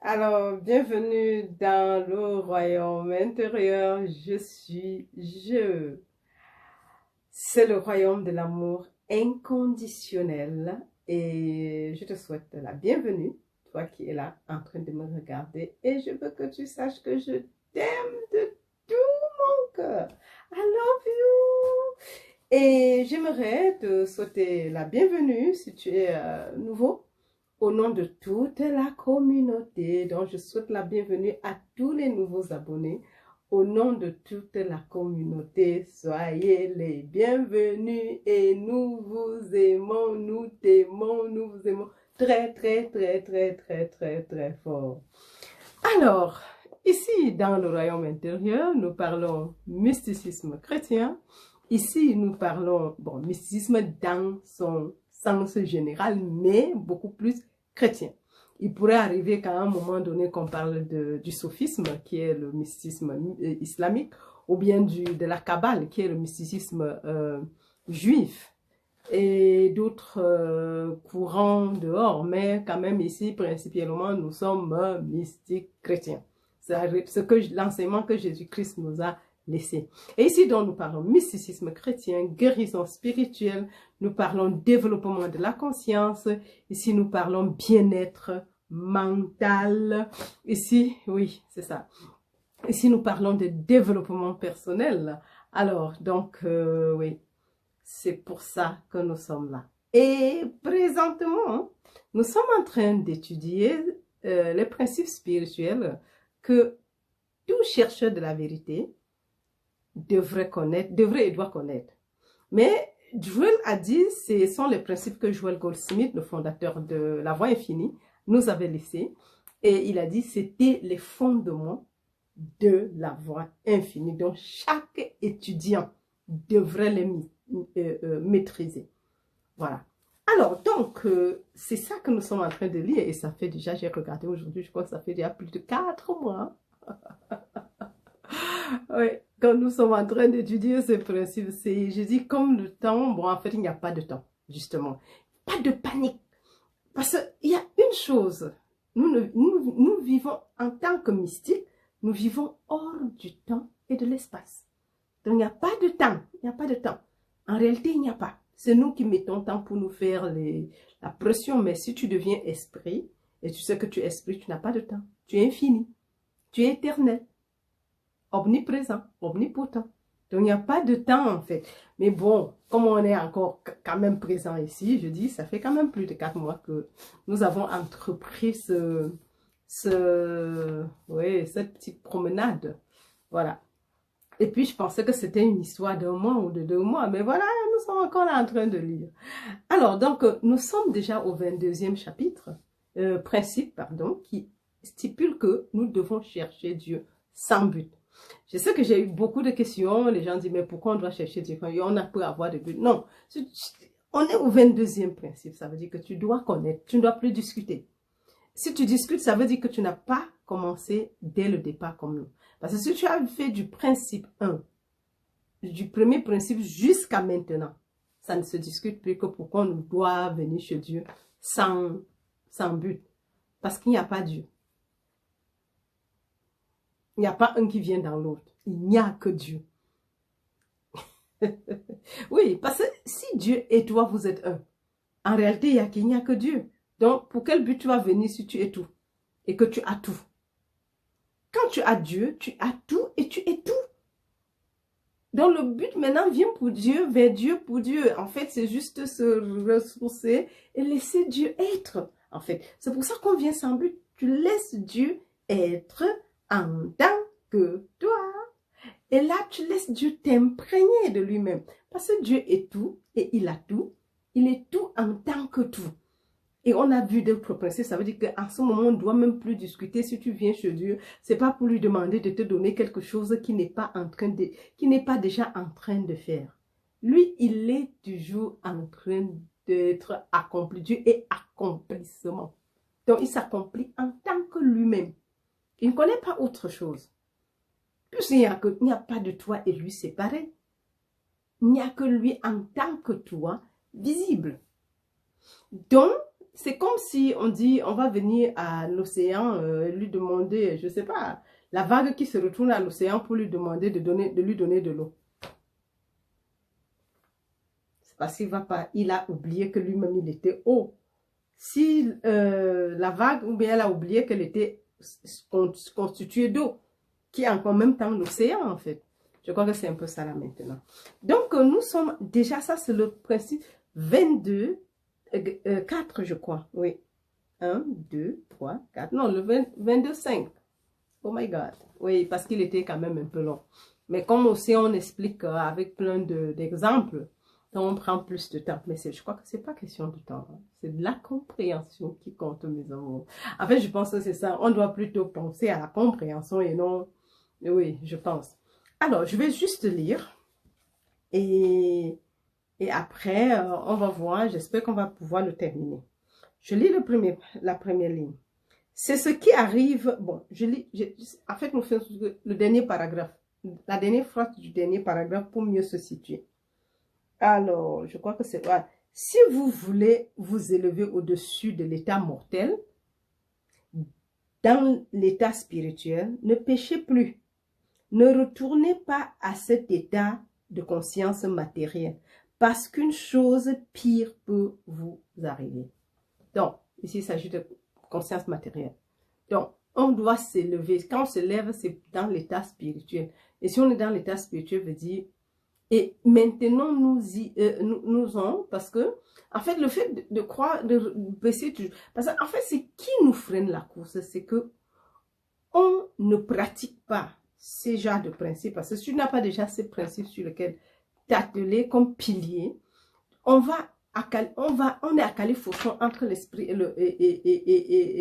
Alors, bienvenue dans le royaume intérieur. Je suis je. C'est le royaume de l'amour inconditionnel et je te souhaite la bienvenue, toi qui es là en train de me regarder. Et je veux que tu saches que je t'aime de tout mon cœur. I love you. Et j'aimerais te souhaiter la bienvenue si tu es nouveau. Au nom de toute la communauté, donc je souhaite la bienvenue à tous les nouveaux abonnés. Au nom de toute la communauté, soyez les bienvenus et nous vous aimons, nous t'aimons, nous vous aimons très, très, très, très, très, très, très fort. Alors, ici, dans le royaume intérieur, nous parlons mysticisme chrétien. Ici, nous parlons, mysticisme dans son sens général, mais beaucoup plus chrétien. Il pourrait arriver qu'à un moment donné qu'on parle du soufisme, qui est le mysticisme islamique, ou bien de la Kabbale, qui est le mysticisme juif, et d'autres courants dehors, mais quand même ici, principalement, nous sommes mystiques chrétiens. C'est l'enseignement que Jésus-Christ nous a laissé. Et ici, donc, nous parlons mysticisme chrétien, guérison spirituelle, nous parlons développement de la conscience, ici, nous parlons bien-être mental, ici, oui, c'est ça. Ici, nous parlons de développement personnel. Alors, donc, oui, c'est pour ça que nous sommes là. Et présentement, nous sommes en train d'étudier les principes spirituels que tout chercheur de la vérité devrait et doit connaître. Mais Joel a dit, ce sont les principes que Joel Goldsmith, le fondateur de La Voie Infinie, nous avait laissés. Et il a dit, c'était les fondements de la Voie Infinie. Donc, chaque étudiant devrait les maîtriser. Voilà. Alors, donc, c'est ça que nous sommes en train de lire. Et ça fait déjà, j'ai regardé aujourd'hui, je crois que ça fait déjà plus de 4 mois. Oui, quand nous sommes en train d'étudier ce principe, je dis comme le temps, bon, en fait, il n'y a pas de temps, justement. Pas de panique. Parce qu'il y a une chose, nous vivons en tant que mystiques, nous vivons hors du temps et de l'espace. Donc, il n'y a pas de temps, il n'y a pas de temps. En réalité, il n'y a pas. C'est nous qui mettons temps pour nous faire la pression, mais si tu deviens esprit, et tu sais que tu es esprit, tu n'as pas de temps. Tu es infini, tu es éternel. Omniprésent, omnipotent. Donc, il n'y a pas de temps, en fait. Mais bon, comme on est encore quand même présent ici, je dis, ça fait quand même plus de 4 mois que nous avons entrepris cette petite promenade. Voilà. Et puis, je pensais que c'était une histoire d'un mois ou de 2 mois. Mais voilà, nous sommes encore là en train de lire. Alors, donc, nous sommes déjà au 22e chapitre, principe, pardon, qui stipule que nous devons chercher Dieu sans but. Je sais que j'ai eu beaucoup de questions. Les gens disent, mais pourquoi on doit chercher Dieu quand on a pu avoir de but? Non, on est au 22e principe. Ça veut dire que tu dois connaître, tu ne dois plus discuter. Si tu discutes, ça veut dire que tu n'as pas commencé dès le départ comme nous. Parce que si tu as fait du principe 1, du premier principe jusqu'à maintenant, ça ne se discute plus que pourquoi on doit venir chez Dieu sans but. Parce qu'il n'y a pas Dieu. Il n'y a pas un qui vient dans l'autre. Il n'y a que Dieu. Oui, parce que si Dieu et toi, vous êtes un, en réalité, il n'y a que Dieu. Donc, pour quel but tu vas venir si tu es tout et que tu as tout? Quand tu as Dieu, tu as tout et tu es tout. Donc, le but maintenant vient pour Dieu, vers Dieu, pour Dieu. En fait, c'est juste se ressourcer et laisser Dieu être. En fait, c'est pour ça qu'on vient sans but. Tu laisses Dieu être en tant que toi. Et là, tu laisses Dieu t'imprégner de lui-même. Parce que Dieu est tout et il a tout. Il est tout en tant que tout. Et on a vu d'autres principes, ça veut dire qu'en ce moment, on ne doit même plus discuter si tu viens chez Dieu. C'est pas pour lui demander de te donner quelque chose qui n'est pas déjà en train de faire. Lui, il est toujours en train d'être accompli. Dieu est accomplissement. Donc, il s'accomplit en tant que lui-même. Il ne connaît pas autre chose. Puisqu'il n'y a pas de toi et lui séparé. Il n'y a que lui en tant que toi visible. Donc, c'est comme si on dit, on va venir à l'océan, lui demander, je sais pas, la vague qui se retourne à l'océan pour lui demander de lui donner de l'eau. C'est parce qu'il va pas, il a oublié que lui-même il était haut. Si la vague, ou bien elle a oublié qu'elle était constituée d'eau, qui est en même temps l'océan en fait. Je crois que c'est un peu ça là maintenant. Donc nous sommes, déjà ça c'est le principe 22, 4 je crois, oui. 1, 2, 3, 4, non le 22, 5. Oh my God. Oui, parce qu'il était quand même un peu long. Mais comme aussi on explique avec plein d'exemples, donc on prend plus de temps. Mais je crois que c'est pas question de temps. Hein. C'est de la compréhension qui compte, mes amours. En fait, je pense que c'est ça. On doit plutôt penser à la compréhension et non... Oui, je pense. Alors, je vais juste lire. Et après, on va voir. J'espère qu'on va pouvoir le terminer. Je lis la première ligne. C'est ce qui arrive, bon, en fait, nous faisons le dernier paragraphe, la dernière phrase du dernier paragraphe pour mieux se situer. Alors, je crois que c'est, voilà. Si vous voulez vous élever au-dessus de l'état mortel, dans l'état spirituel, ne péchez plus. Ne retournez pas à cet état de conscience matérielle, parce qu'une chose pire peut vous arriver. Donc, ici, il s'agit de conscience matérielle. Donc, on doit s'élever. Quand on se lève, c'est dans l'état spirituel. Et si on est dans l'état spirituel, veut dire, et maintenant nous en, parce que, en fait, le fait de croire, de baisser toujours, parce qu'en fait, c'est qui nous freine la course, c'est que on ne pratique pas ces genres de principes. Parce que si tu n'as pas déjà ces principes sur lesquels t'atteler comme pilier, on est à califourchon entre l'esprit et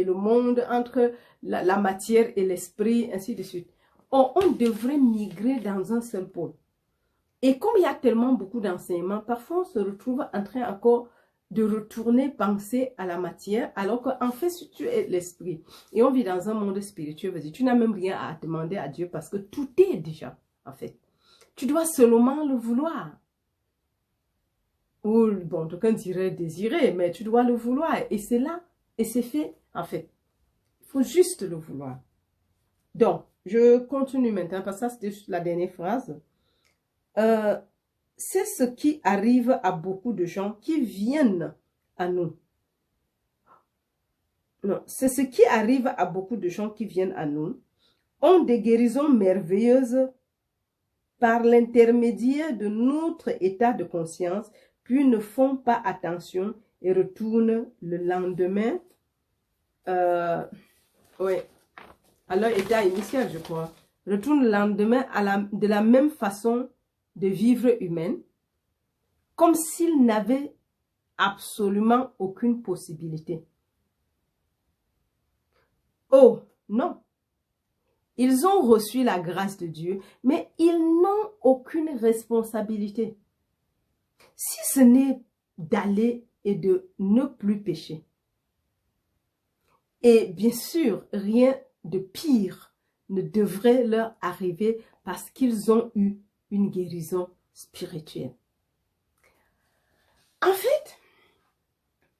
le monde, entre la matière et l'esprit, ainsi de suite. On devrait migrer dans un seul pôle. Et comme il y a tellement beaucoup d'enseignements, parfois on se retrouve en train encore de retourner penser à la matière, alors qu'en fait, si tu es l'esprit, et on vit dans un monde spirituel, vas-y, tu n'as même rien à demander à Dieu parce que tout est déjà, en fait. Tu dois seulement le vouloir. Ou, bon, quelqu'un dirait désirer, mais tu dois le vouloir. Et c'est là, et c'est fait, en fait. Il faut juste le vouloir. Donc, je continue maintenant, parce que ça, c'était la dernière phrase. C'est ce qui arrive à beaucoup de gens qui viennent à nous. Non, c'est ce qui arrive à beaucoup de gens qui viennent à nous, ont des guérisons merveilleuses par l'intermédiaire de notre état de conscience, puis ne font pas attention et retournent le lendemain oui, à leur état initial, je crois. Retournent le lendemain de la même façon de vivre humaine, comme s'ils n'avaient absolument aucune possibilité. Oh, non! Ils ont reçu la grâce de Dieu, mais ils n'ont aucune responsabilité. Si ce n'est d'aller et de ne plus pécher. Et bien sûr, rien de pire ne devrait leur arriver parce qu'ils ont eu une guérison spirituelle. En fait,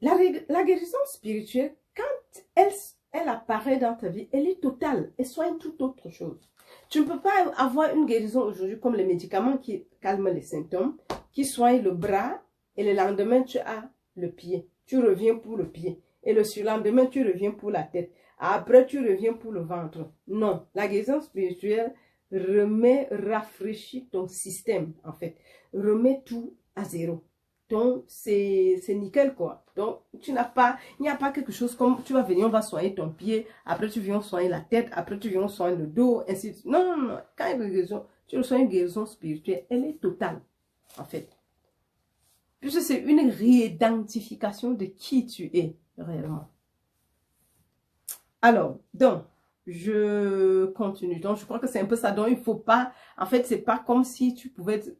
la guérison spirituelle, quand elle apparaît dans ta vie, elle est totale. Elle soigne toute autre chose. Tu ne peux pas avoir une guérison aujourd'hui comme les médicaments qui calment les symptômes, qui soignent le bras et le lendemain tu as le pied. Tu reviens pour le pied. Et le surlendemain, tu reviens pour la tête. Après, tu reviens pour le ventre. Non, la guérison spirituelle rafraîchit ton système, en fait. Remet tout à zéro. Donc, c'est nickel, quoi. Donc, il n'y a pas quelque chose comme, tu vas venir, on va soigner ton pied, après tu viens soigner la tête, après tu viens soigner le dos, ainsi de suite. Non, non, non. Quand il y a une guérison, tu reçois une guérison spirituelle, elle est totale, en fait. Puisque c'est une réidentification de qui tu es réellement. Alors, donc, je continue. Donc, je crois que c'est un peu ça. Donc, il faut pas, en fait, c'est pas comme si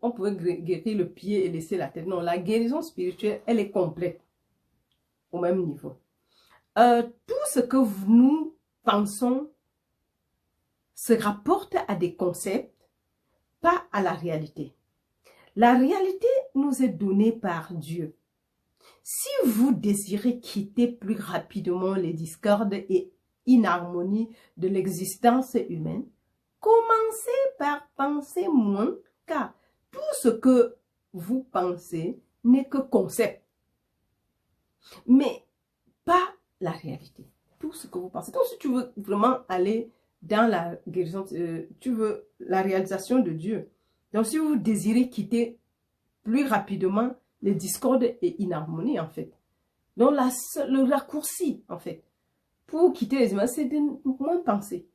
on pouvait guérir le pied et laisser la tête. Non, la guérison spirituelle, elle est complète au même niveau. Tout ce que nous pensons se rapporte à des concepts, pas à la réalité. La réalité nous est donnée par Dieu. Si vous désirez quitter plus rapidement les discordes et inharmonies de l'existence humaine, commencez par penser moins, car tout ce que vous pensez n'est que concept, mais pas la réalité. Tout ce que vous pensez. Donc, si tu veux vraiment aller dans la guérison, tu veux la réalisation de Dieu. Donc, si vous désirez quitter plus rapidement les discordes et inharmonies, en fait. Donc, le raccourci, en fait, pour quitter les humains, c'est de moins penser.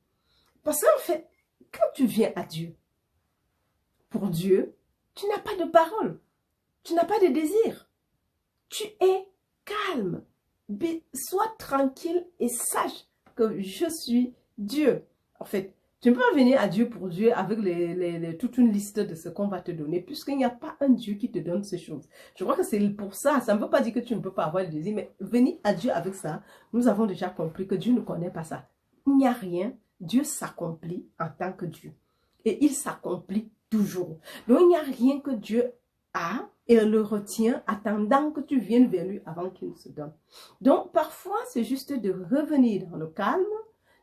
Parce qu'en fait, quand tu viens à Dieu, pour Dieu, tu n'as pas de parole, tu n'as pas de désir. Tu es calme. Sois tranquille et sache que je suis Dieu. En fait, tu ne peux pas venir à Dieu pour Dieu avec toute une liste de ce qu'on va te donner, puisqu'il n'y a pas un Dieu qui te donne ces choses. Je crois que c'est pour ça, ça ne veut pas dire que tu ne peux pas avoir le désir, mais venir à Dieu avec ça, nous avons déjà compris que Dieu ne connaît pas ça. Il n'y a rien, Dieu s'accomplit en tant que Dieu. Et il s'accomplit toujours. Donc, il n'y a rien que Dieu a et le retient, attendant que tu viennes vers lui avant qu'il se donne. Donc, parfois, c'est juste de revenir dans le calme.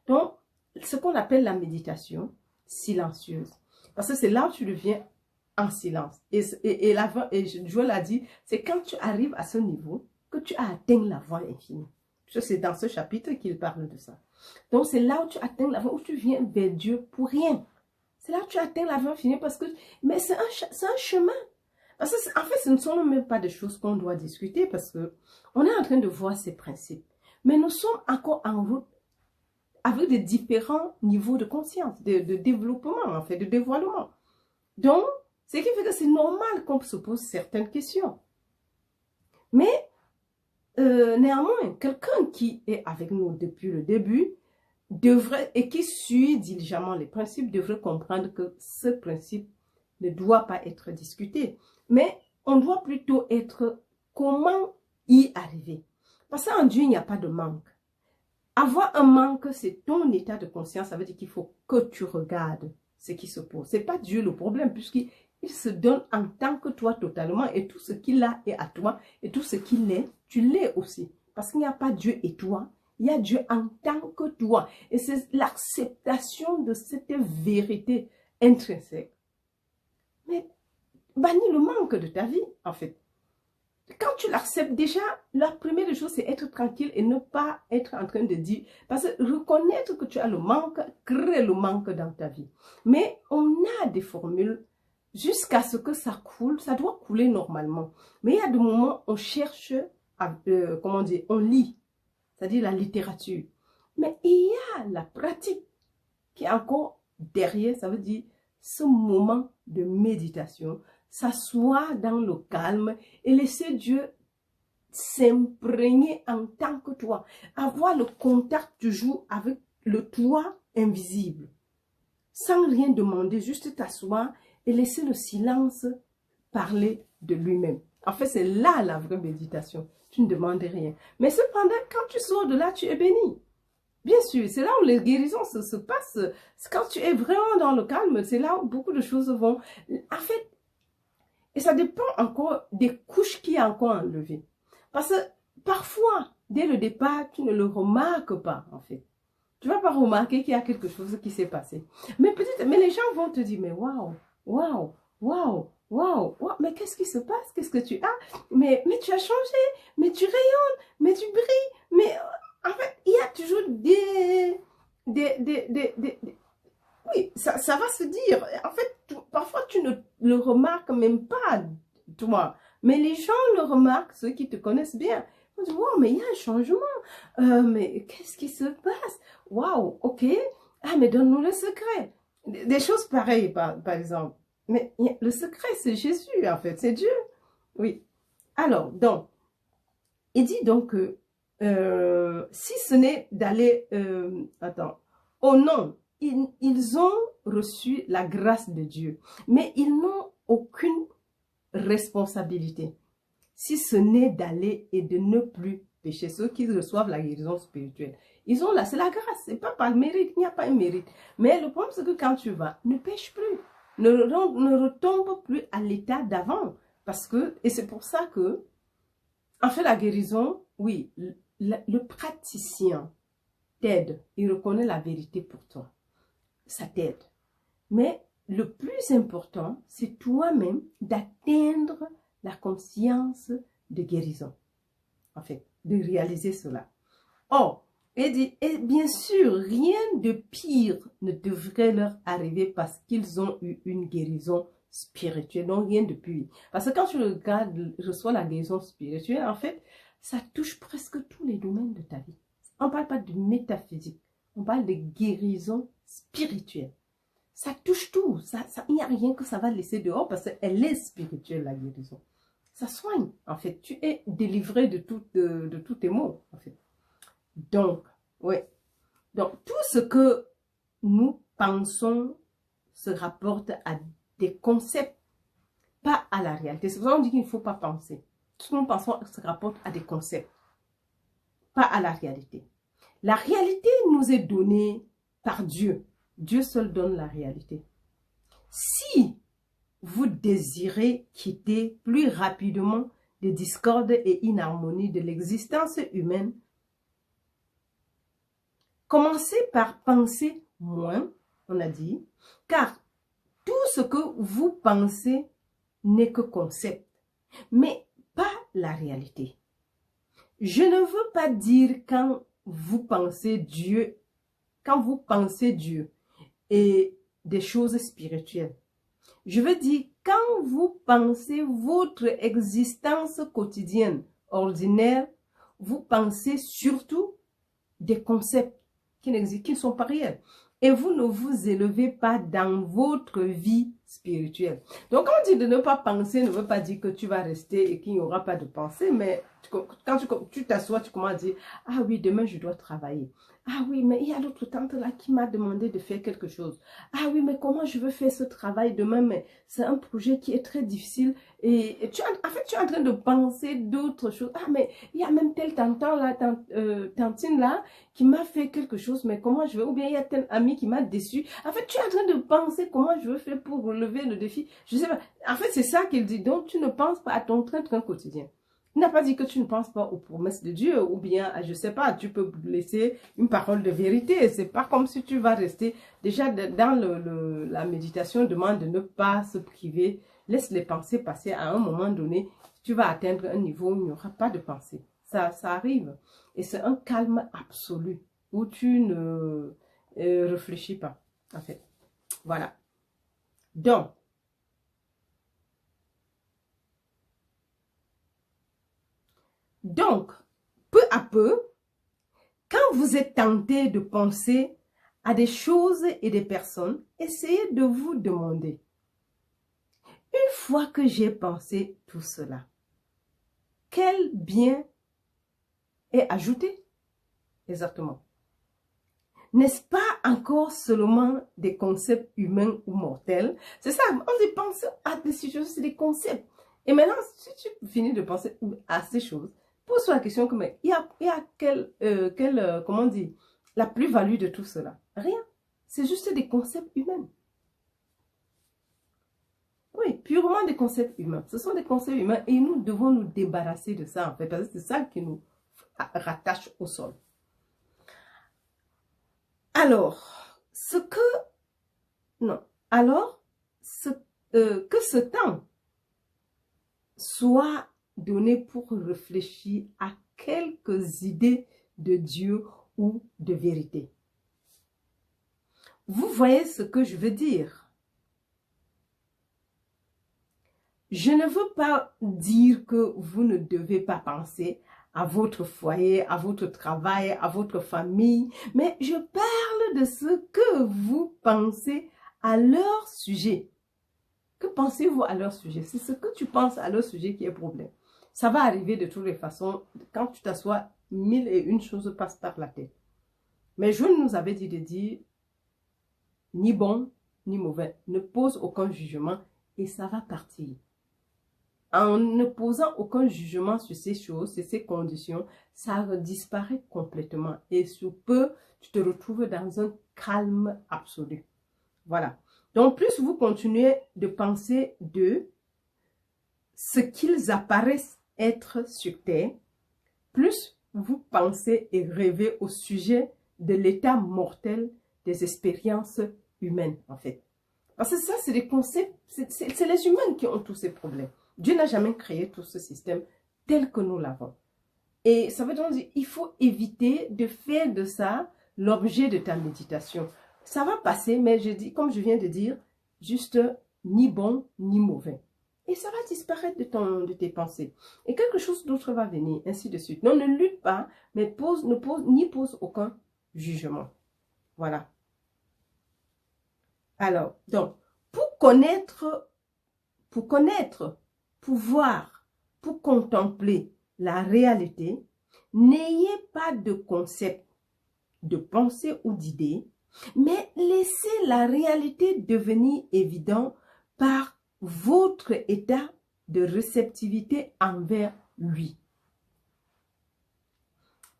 Donc, ce qu'on appelle la méditation silencieuse. Parce que c'est là où tu deviens en silence. Et Joël a dit, c'est quand tu arrives à ce niveau que tu as atteint la voie infinie. C'est dans ce chapitre qu'il parle de ça. Donc, c'est là où tu atteins la voie, où tu viens vers Dieu pour rien. C'est là où tu atteins la voie infinie parce que, mais c'est un chemin. Parce que, en fait, ce ne sont même pas des choses qu'on doit discuter parce que on est en train de voir ces principes. Mais nous sommes encore en route avec des différents niveaux de conscience, de développement, en fait, de dévoilement. Donc, ce qui fait que c'est normal qu'on se pose certaines questions. Mais, néanmoins, quelqu'un qui est avec nous depuis le début devrait, et qui suit diligemment les principes, devrait comprendre que ce principe ne doit pas être discuté. Mais on doit plutôt être comment y arriver. Parce qu'en Dieu, il n'y a pas de manque. Avoir un manque, c'est ton état de conscience. Ça veut dire qu'il faut que tu regardes ce qui se pose. Ce n'est pas Dieu le problème, puisqu'il se donne en tant que toi totalement. Et tout ce qu'il a est à toi. Et tout ce qu'il est, tu l'es aussi. Parce qu'il n'y a pas Dieu et toi. Il y a Dieu en tant que toi. Et c'est l'acceptation de cette vérité intrinsèque. Mais bannis le manque de ta vie, en fait. Quand tu l'acceptes déjà, la première des choses, c'est être tranquille et ne pas être en train de dire, parce que reconnaître que tu as le manque, crée le manque dans ta vie. Mais on a des formules jusqu'à ce que ça coule, ça doit couler normalement. Mais il y a des moments où on cherche, comment dire, on lit, c'est-à-dire la littérature. Mais il y a la pratique qui est encore derrière, ça veut dire ce moment de méditation, s'asseoir dans le calme et laisser Dieu s'imprégner en tant que toi. Avoir le contact toujours avec le toi invisible. Sans rien demander, juste t'asseoir et laisser le silence parler de lui-même. En fait, c'est là la vraie méditation. Tu ne demandes rien. Mais cependant, quand tu sors de là, tu es béni. Bien sûr, c'est là où les guérisons se passent. Quand tu es vraiment dans le calme, c'est là où beaucoup de choses vont. En fait, et ça dépend encore des couches qui a encore enlevées. Parce que parfois, dès le départ, tu ne le remarques pas, en fait. Tu ne vas pas remarquer qu'il y a quelque chose qui s'est passé. Mais mais les gens vont te dire, mais waouh, waouh, waouh, waouh, waouh, mais qu'est-ce qui se passe? Qu'est-ce que tu as? Mais tu as changé, mais tu rayonnes, mais tu brilles, mais en fait, il y a toujours oui, ça va se dire. En fait, parfois, tu ne le remarques même pas, toi. Mais les gens le remarquent, ceux qui te connaissent bien. On dit, wow, mais il y a un changement. Mais qu'est-ce qui se passe? Waouh, ok. Ah, mais donne-nous le secret. Des choses pareilles, par exemple. Mais le secret, c'est Jésus, en fait. C'est Dieu. Oui. Alors, donc, il dit donc que si ce n'est d'aller... attends. Oh non, ils ont reçu la grâce de Dieu, mais ils n'ont aucune responsabilité. Si ce n'est d'aller et de ne plus pécher, ceux qui reçoivent la guérison spirituelle, ils ont là, c'est la grâce, c'est pas par le mérite, il n'y a pas un mérite. Mais le problème, c'est que quand tu vas, ne pêche plus, ne retombe plus à l'état d'avant. Parce que, et c'est pour ça que, En fait, la guérison, oui, le praticien t'aide. Il reconnaît la vérité pour toi. Ça t'aide. Mais le plus important, c'est toi-même d'atteindre la conscience de guérison. En fait, de réaliser cela. Or, et bien sûr, rien de pire ne devrait leur arriver parce qu'ils ont eu une guérison spirituelle. Donc, rien de pire. Parce que quand tu reçois la guérison spirituelle, en fait, ça touche presque tous les domaines de ta vie. On ne parle pas de métaphysique. On parle de guérison spirituelle. Ça touche tout. Il n'y a rien que ça va laisser dehors parce qu'elle est spirituelle, la guérison. Ça soigne, en fait. Tu es délivré de tous tes maux, en fait. Donc, ouais. Donc, tout ce que nous pensons se rapporte à des concepts, pas à la réalité. C'est pour ça qu'on dit qu'il ne faut pas penser. Tout ce que nous pensons se rapporte à des concepts, pas à la réalité. La réalité nous est donnée par Dieu. Dieu seul donne la réalité. Si vous désirez quitter plus rapidement les discordes et inharmonies de l'existence humaine, commencez par penser moins, on a dit, car tout ce que vous pensez n'est que concept, mais pas la réalité. Je ne veux pas dire quand vous pensez Dieu et des choses spirituelles. Je veux dire, quand vous pensez votre existence quotidienne, ordinaire, vous pensez surtout des concepts qui n'existent, qui ne sont pas réels. Et vous ne vous élevez pas dans votre vie spirituelle. Donc, quand on dit de ne pas penser, ne veut pas dire que tu vas rester et qu'il n'y aura pas de pensée, mais quand tu t'assois, tu commences à dire, ah oui, demain je dois travailler. Ah oui, mais il y a l'autre tante là qui m'a demandé de faire quelque chose. Ah oui, mais comment je veux faire ce travail demain? Mais c'est un projet qui est très difficile. Et en fait, tu es en train de penser d'autres choses. Ah, mais il y a même tel tantin là, tantine là, qui m'a fait quelque chose, mais comment je vais? Ou bien il y a tel ami qui m'a déçu. En fait, tu es en train de penser comment je veux faire pour relever le défi. Je sais pas. En fait, c'est ça qu'il dit. Donc, tu ne penses pas à ton train-train quotidien. Il n'a pas dit que tu ne penses pas aux promesses de Dieu ou bien, je sais pas, tu peux laisser une parole de vérité. C'est pas comme si tu vas rester. Déjà, dans la méditation, demande de ne pas se priver. Laisse les pensées passer à un moment donné. Tu vas atteindre un niveau où il n'y aura pas de pensée. Ça arrive. Et c'est un calme absolu où tu ne réfléchis pas, en fait. Voilà. Donc, peu à peu, quand vous êtes tenté de penser à des choses et des personnes, essayez de vous demander, une fois que j'ai pensé tout cela, quel bien est ajouté? Exactement. N'est-ce pas encore seulement des concepts humains ou mortels? C'est ça, on dit penser à des situations, c'est des concepts. Et maintenant, si tu finis de penser à ces choses, pose-toi la question que, mais il y a comment on dit, la plus-value de tout cela? Rien. C'est juste des concepts humains. Oui, purement des concepts humains. Ce sont des concepts humains et nous devons nous débarrasser de ça, en fait, parce que c'est ça qui nous rattache au sol. Alors, que ce temps soit donné pour réfléchir à quelques idées de Dieu ou de vérité. Vous voyez ce que je veux dire? Je ne veux pas dire que vous ne devez pas penser à votre foyer, à votre travail, à votre famille, mais je parle de ce que vous pensez à leur sujet. Que pensez-vous à leur sujet? C'est ce que tu penses à leur sujet qui est problème. Ça va arriver de toutes les façons. Quand tu t'assois, 1001 choses passent par la tête. Mais je nous avais dit de dire ni bon ni mauvais. Ne pose aucun jugement et ça va partir. En ne posant aucun jugement sur ces choses, sur ces conditions, ça disparaît complètement. Et sous peu, tu te retrouves dans un calme absolu. Voilà. Donc, plus vous continuez de penser d'eux, ce qu'ils apparaissent être sur terre, plus vous pensez et rêvez au sujet de l'état mortel des expériences humaines, en fait. Parce que ça, c'est des concepts, c'est les humains qui ont tous ces problèmes. Dieu n'a jamais créé tout ce système tel que nous l'avons. Et ça veut donc dire il faut éviter de faire de ça l'objet de ta méditation. Ça va passer, mais je dis, comme je viens de dire, juste ni bon ni mauvais. Et ça va disparaître de tes pensées. Et quelque chose d'autre va venir, ainsi de suite. Non, ne lutte pas, mais pose aucun jugement. Voilà. Alors, donc, pour connaître, pour voir, pour contempler la réalité, n'ayez pas de concept, de pensée ou d'idée, mais laissez la réalité devenir évidente par votre état de réceptivité envers lui.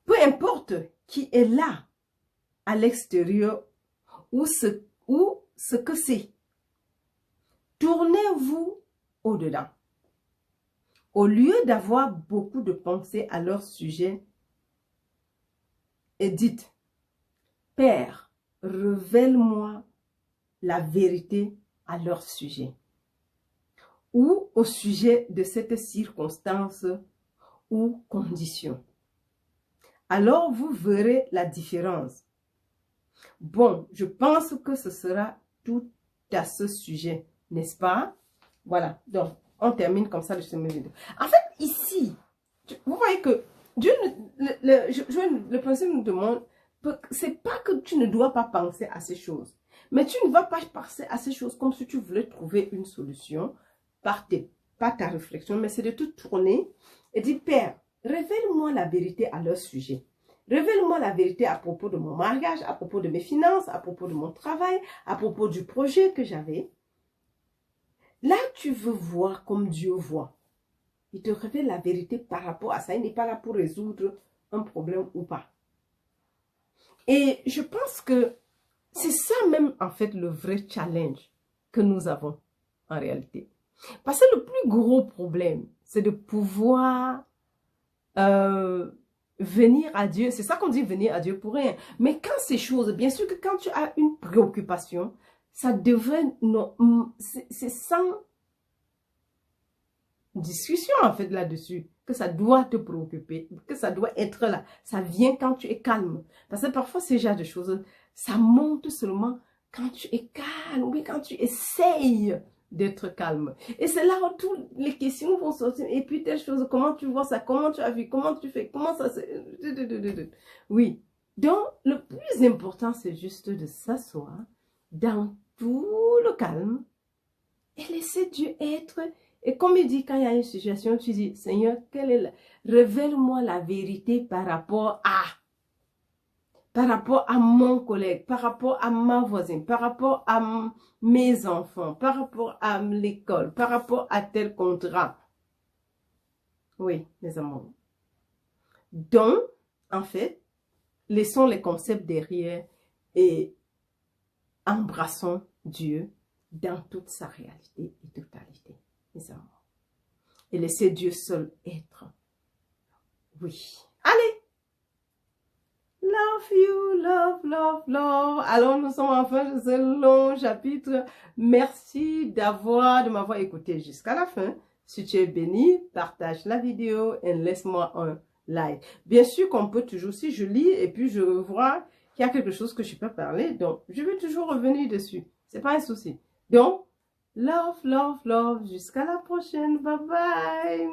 Peu importe qui est là, à l'extérieur, ou ce que c'est, tournez-vous au-delà. Au lieu d'avoir beaucoup de pensées à leur sujet, et dites, Père, révèle-moi la vérité à leur sujet, ou au sujet de cette circonstance ou condition. Alors vous verrez la différence. Bon, je pense que ce sera tout à ce sujet, n'est-ce pas? Voilà, donc on termine comme ça le chemin vidéo. En fait, ici, vous voyez que Dieu, le principe nous demande, c'est pas que tu ne dois pas penser à ces choses, mais tu ne vas pas penser à ces choses comme si tu voulais trouver une solution par ta réflexion, mais c'est de te tourner et dire, Père, révèle-moi la vérité à leur sujet. Révèle-moi la vérité à propos de mon mariage, à propos de mes finances, à propos de mon travail, à propos du projet que j'avais. Là, tu veux voir comme Dieu voit. Il te révèle la vérité par rapport à ça. Il n'est pas là pour résoudre un problème ou pas. Et je pense que c'est ça même, en fait, le vrai challenge que nous avons en réalité. Parce que le plus gros problème, c'est de pouvoir venir à Dieu. C'est ça qu'on dit venir à Dieu pour rien. Mais quand ces choses, bien sûr que quand tu as une préoccupation, ça devrait, c'est sans discussion en fait là-dessus, que ça doit te préoccuper, que ça doit être là. Ça vient quand tu es calme. Parce que parfois ces genres de choses, ça monte seulement quand tu es calme, oui, quand tu essayes d'être calme. Et c'est là où toutes les questions vont sortir. Et puis telle chose, comment tu vois ça, comment tu as vu, comment tu fais, comment ça se... Oui. Donc, le plus important, c'est juste de s'asseoir dans tout le calme et laisser Dieu être. Et comme il dit, quand il y a une situation, tu dis, Seigneur, révèle-moi la vérité par rapport à mon collègue, par rapport à ma voisine, par rapport à mes enfants, par rapport à l'école, par rapport à tel contrat. Oui, mes amours. Donc, en fait, laissons les concepts derrière et embrassons Dieu dans toute sa réalité et totalité, mes amours. Et laissez Dieu seul être. Oui. Allez! Love you, love, love, love. Alors, nous sommes en fin de ce long chapitre. Merci de m'avoir écouté jusqu'à la fin. Si tu es béni, partage la vidéo et laisse-moi un like. Bien sûr qu'on peut toujours, si je lis et puis je vois qu'il y a quelque chose que je peux parler, donc je vais toujours revenir dessus. C'est pas un souci. Donc, love, love, love. Jusqu'à la prochaine. Bye bye.